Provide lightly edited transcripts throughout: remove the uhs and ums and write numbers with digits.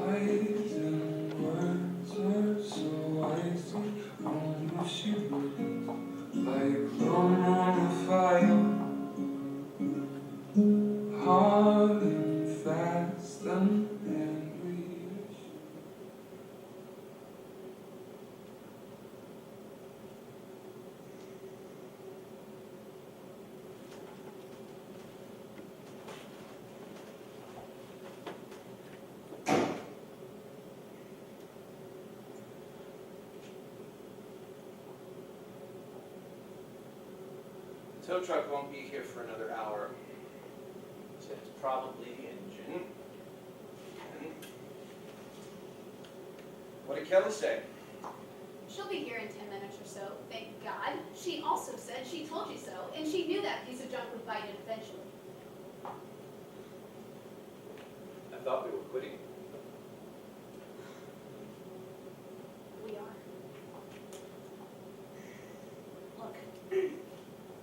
Eyes and words were so icy, only she looked like Rome on a fire, hard and fast and angry. The tow truck won't be here for another hour. So it's probably the engine. And what did Kelly say? She'll be here in 10 minutes or so, thank God. She also said she told you so, and she knew that piece of junk would bite it eventually. I thought we were quitting. We are. Look,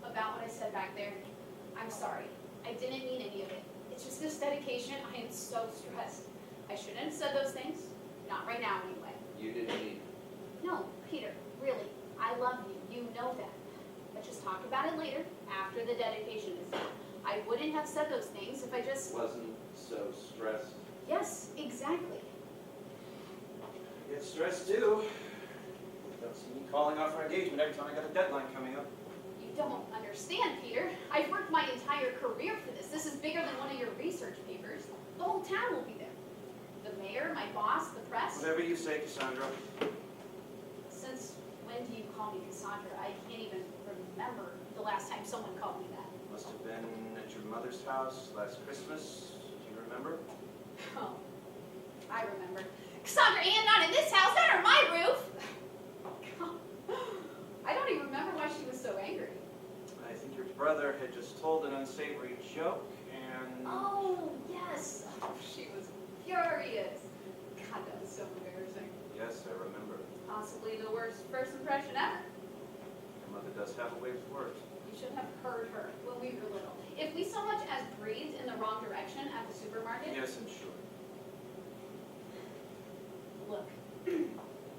about what I said back there, I'm sorry. I didn't mean any of it. It's just this dedication. I am so stressed. I shouldn't have said those things. Not right now, anyway. You didn't need. No, Peter, really. I love you. You know that. But just talk about it later, after the dedication is done. I wouldn't have said those things if I just... Wasn't so stressed. Yes, exactly. I get stressed too. Don't see me calling off our engagement every time I got a deadline coming up. You don't understand, Peter. I've worked my entire career for this. This is bigger than one of your research papers. The whole town will be there. The mayor, my boss, the press. Whatever you say, Cassandra. Since when do you call me Cassandra? I can't even remember the last time someone called me that. Must have been at your mother's house last Christmas. Do you remember? Oh, I remember. Cassandra Ann, not in this house, not on my roof! I don't even remember why she was so angry. I think your brother had just told an unsavory joke and... Oh, yes. Oh, she was furious. God, that was so embarrassing. Yes, I remember. Possibly the worst first impression ever. Your mother does have a way with words. You should have heard her when we were little. If we so much as breathed in the wrong direction at the supermarket... Yes, I'm sure. Look,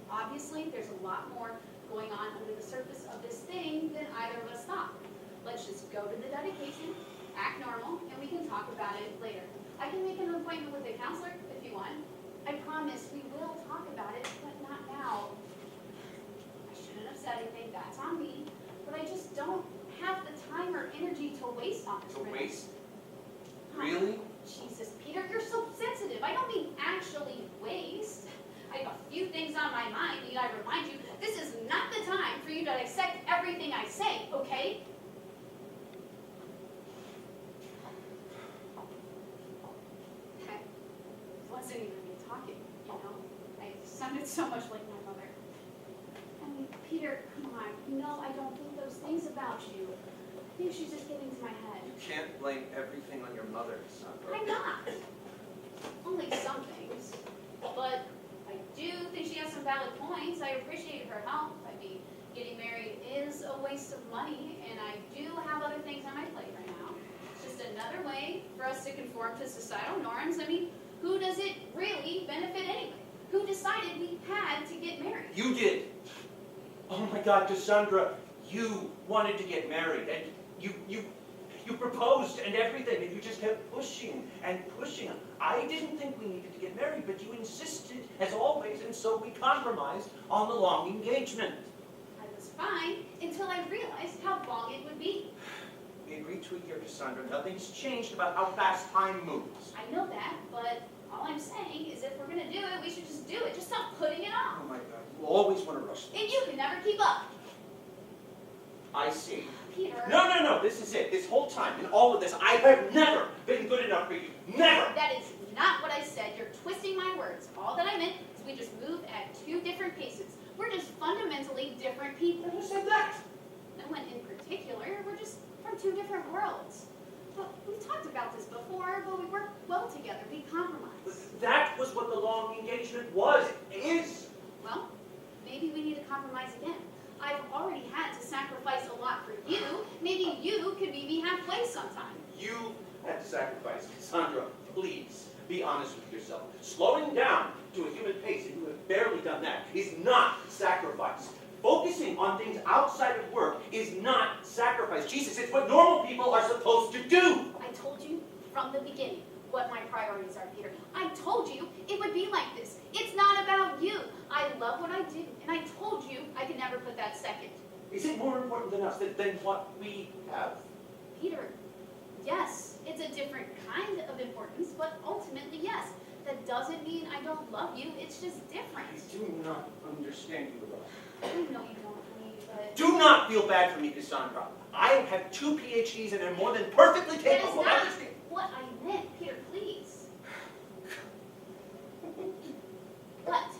obviously there's a lot more going on under the surface of this thing than either of us thought. Let's just go to the dedication, act normal, and we can talk about it later. I can make an appointment with a counselor if you want. I promise we will talk about it, but not now. I shouldn't have said anything, that's on me, but I just don't have the time or energy to waste on this. To right now. waste? Really? Jesus, Peter, you're so sensitive. I don't mean actually waste. I have a few things on my mind, and I remind you, this is not the time for you to dissect everything I say, okay? I wasn't even me talking, you know? I sounded so much like my mother. I mean, Peter, come on. You know I don't think those things about you. I think she's just getting to my head. You can't blame everything on your mother, Cassandra. I'm not. Only some things. But I do think she has some valid points. I appreciate her help. I mean, getting married is a waste of money, and I do have other things on my plate right now. It's just another way for us to conform to societal norms. I mean, who does it really benefit anyway? Who decided we had to get married? You did. Oh my God, Cassandra, you wanted to get married, and you proposed and everything, and you just kept pushing and pushing. I didn't think we needed to get married, but you insisted, as always, and so we compromised on the long engagement. I was fine until I realized how long it would be. We agreed to a year, Cassandra. Nothing's changed about how fast time moves. I know that, but all I'm saying is if we're going to do it, we should just do it. Just stop putting it off. Oh my God, you always want to rush things. And you can never keep up. I see. Peter. No, this is it. This whole time, in all of this, I have never been good enough for you. Never! That is not what I said. You're twisting my words. All that I meant is we just move at two different paces. We're just fundamentally different people. Who said that? No one in particular. We're just from two different worlds. But we've talked about this before, but we work well together. We compromise. That was what the long engagement was, is. Well, maybe we need to compromise again. I've already had to sacrifice a lot for you. Maybe you could meet me halfway sometime. You had to sacrifice. Cassandra, please. Be honest with yourself. Slowing down to a human pace, and you have barely done that, is not sacrifice. Focusing on things outside of work is not sacrifice. Jesus, it's what normal people are supposed to do. I told you from the beginning what my priorities are, Peter. I told you it would be like this. It's not about you. I love what I do, and I told you I could never put that second. Is it more important than us, than what we have? Peter, yes, it's a different kind of importance, but ultimately, yes. That doesn't mean I don't love you. It's just different. I do not understand you at all. I know you don't, honey, but... Do not feel bad for me, Cassandra. I have 2 PhDs and am more than perfectly That is capable of not understanding. what I meant, Peter, please. What?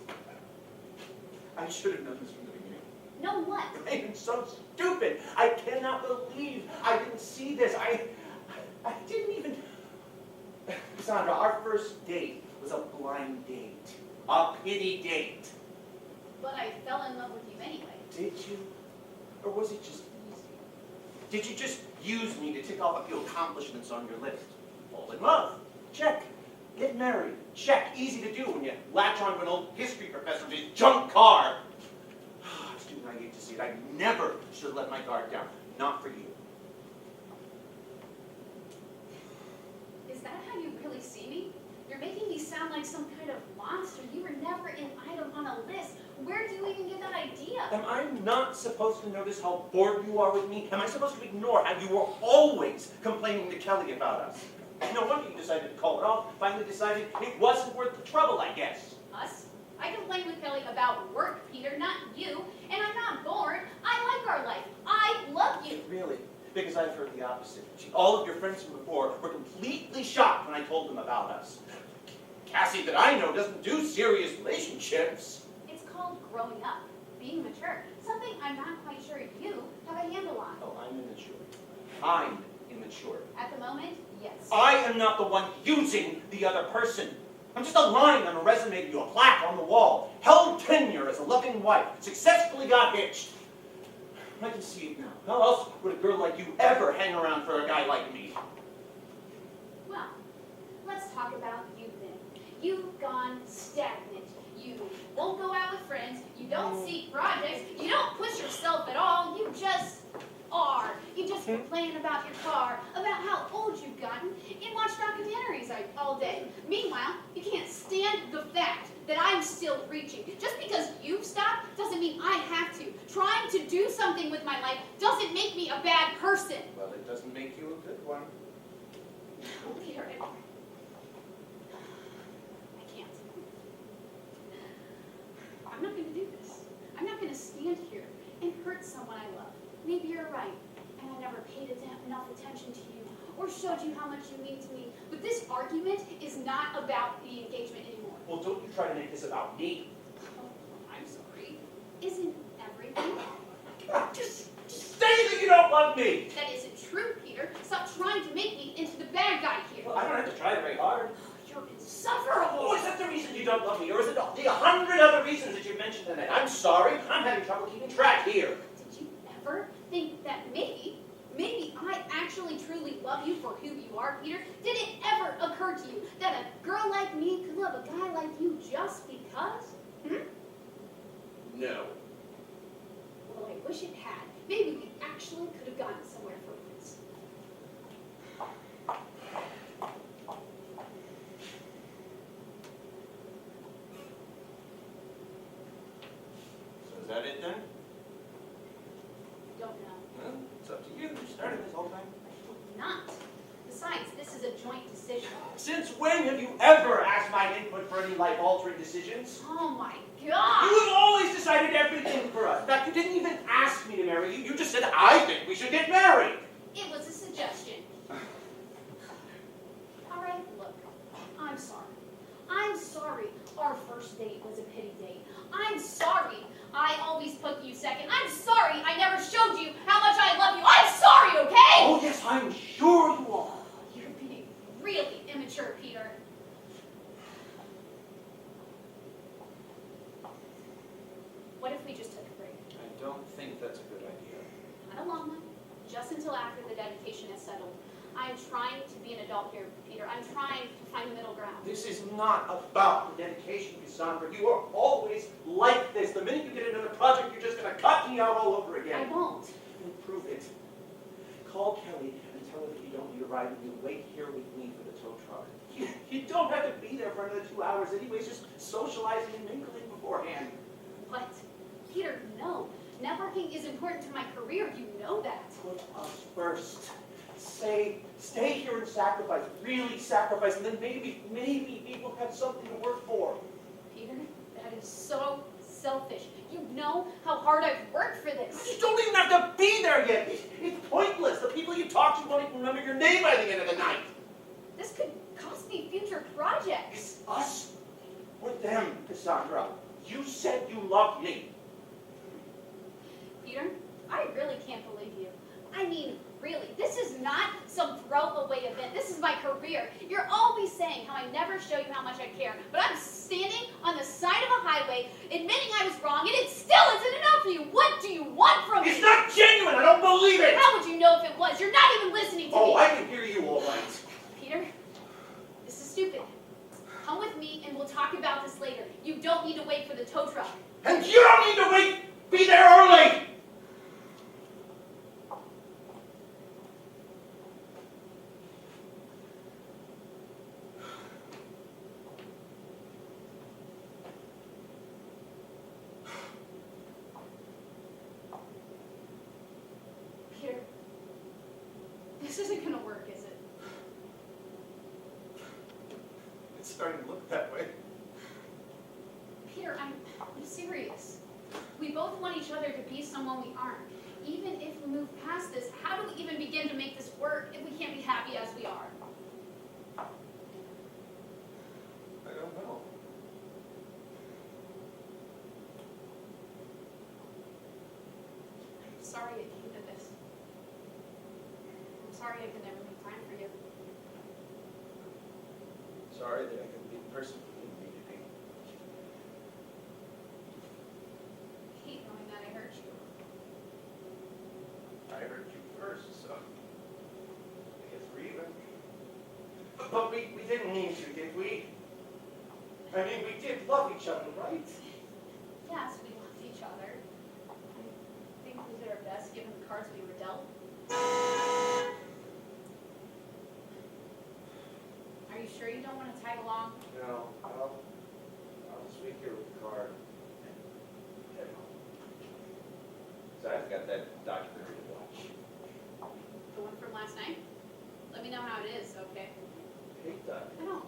I should have known this from the beginning. No what? I am so stupid. I cannot believe I didn't see this. I didn't even... Cassandra, our first date was a blind date. A pity date. But I fell in love with you anyway. Did you? Or was it just easy? Did you just use me to tick off a few accomplishments on your list? Fall in love? Check. Get married? Check. Easy to do when you latch on to an old history professor with his junk car. It's too naive to see it. I never should have let my guard down. Not for you. Is that how you really see me? You're making me sound like some kind of monster. You were never an item on a list. Where do you even get that idea? Am I not supposed to notice how bored you are with me? Am I supposed to ignore how you were always complaining to Kelly about us? No wonder you decided to call it off. Finally decided it wasn't worth the trouble, I guess. Us? I complain with Kelly about work, Peter, not you. And I'm not bored. I like our life. I love you. Really? Because I've heard the opposite. All of your friends from before were completely shocked when I told them about us. Cassie that I know doesn't do serious relationships. It's called growing up, being mature. Something I'm not quite sure you have a handle on. Oh, I'm immature. I'm immature. At the moment, yes. I am not the one using the other person. I'm just a line on a resume to you, a plaque on the wall. Held tenure as a loving wife. Successfully got hitched. I can see it now. How else would a girl like you ever hang around for a guy like me? Well, let's talk about you then. You've gone stagnant. You won't go out with friends. You don't seek projects. You don't push yourself at all. You just are. You just complain about your car, about how old you've gotten, and watch documentaries all day. Meanwhile, you can't stand the fact that I'm still reaching. Just because you've stopped doesn't mean I have to. Trying to do something with my life doesn't make me a bad person. Well, it doesn't make you a good one. Peter, I can't. I'm not going to do this. I'm not going to stand here and hurt someone I love. Maybe you're right, and I never paid enough attention to you or showed you how much you mean to me. But this argument is not about the engagement anymore. Well, don't you try to make this about me. Oh, I'm sorry. Isn't everything? Just say that you don't love me. That isn't true, Peter. Stop trying to make me into the bad guy here. Well, I don't have to try very hard. You're insufferable. Oh, is that the reason you don't love me? Or is it the 100 other reasons that you mentioned tonight? I'm sorry. I'm having trouble keeping track here. Did you ever think that maybe I actually truly love you for who you are, Peter? Did it ever occur to you that a girl like me could love a guy like you just because? No. Well, I wish it had. Maybe we actually could have gotten somewhere for once. So is that it then? Don't know. Well, it's up to you. You started this whole thing. Not. Besides, this is a joint decision. Since when have you ever asked my input for any life-altering decisions? Oh my You God! have always decided everything for us. In fact, you didn't even ask me to marry you. You just said, I think we should get married. It was a suggestion. All right, look, I'm sorry. I'm sorry our first date was a pity date. I'm sorry I always put you second. I'm sorry I never showed you how much I love you. I'm sorry, okay? Oh, yes, I'm sure you are. You're being really immature, Peter. What if we just took a break? I don't think that's a good idea. Not a long one, just until after the dedication is settled. I'm trying to be an adult here, Peter. I'm trying to find the middle ground. This is not about the dedication, Cassandra. You are always like this. The minute you get another project, you're just going to cut me out all over I again. won't. And prove it. Call Kelly and tell her that you don't need a ride and you wait here with me for the tow truck. You don't have to be there for another 2 hours anyways, just socializing and mingling beforehand. What? Peter, no. Networking is important to my career. You know that. Put us first. Stay here and sacrifice, really sacrifice, and then maybe people have something to work for. Peter, that is so selfish. You know how hard I've worked for this. You don't even have to be there yet. It's pointless. The people you talk to won't even remember your name by the end of the night. This could cost me future projects. It's us or them, Cassandra. You said you loved me. Peter, I really can't believe you. I mean, really, this is not some throwaway event. This is my career. You're always saying how I never show you how much I care, but I'm standing on the side of a highway admitting I was wrong, and it still isn't enough for you. What do you want from me? It's not genuine. I don't believe it. How would you know if it was? You're not even listening to me. Oh, I can hear you all right. Peter, this is stupid. Come with me and we'll talk about this later. You don't need to wait for the tow truck. And you don't need to wait. Be there early. Peter, this isn't gonna work, is it? It's starting to look that way. Peter, I'm serious. We both want each other to be someone we aren't. Even if we move past this, how do we even begin to make this work if we can't be happy as we are? I don't know. I'm sorry it came to this. I'm sorry I could never make time for you. Sorry that I couldn't be the person you need me to be. I hate knowing that I hurt you. I hurt you first, so I guess we're even. But we didn't mean to, did we? I mean, we did love each other, right? Yes, we loved each other. I think we did our best given the cards we were dealt. Are you sure you don't want to tag along? No, I'll just wait here with the card and head home. So I've got that documentary to watch. The one from last night? Let me know how it is, okay? I hate that. I don't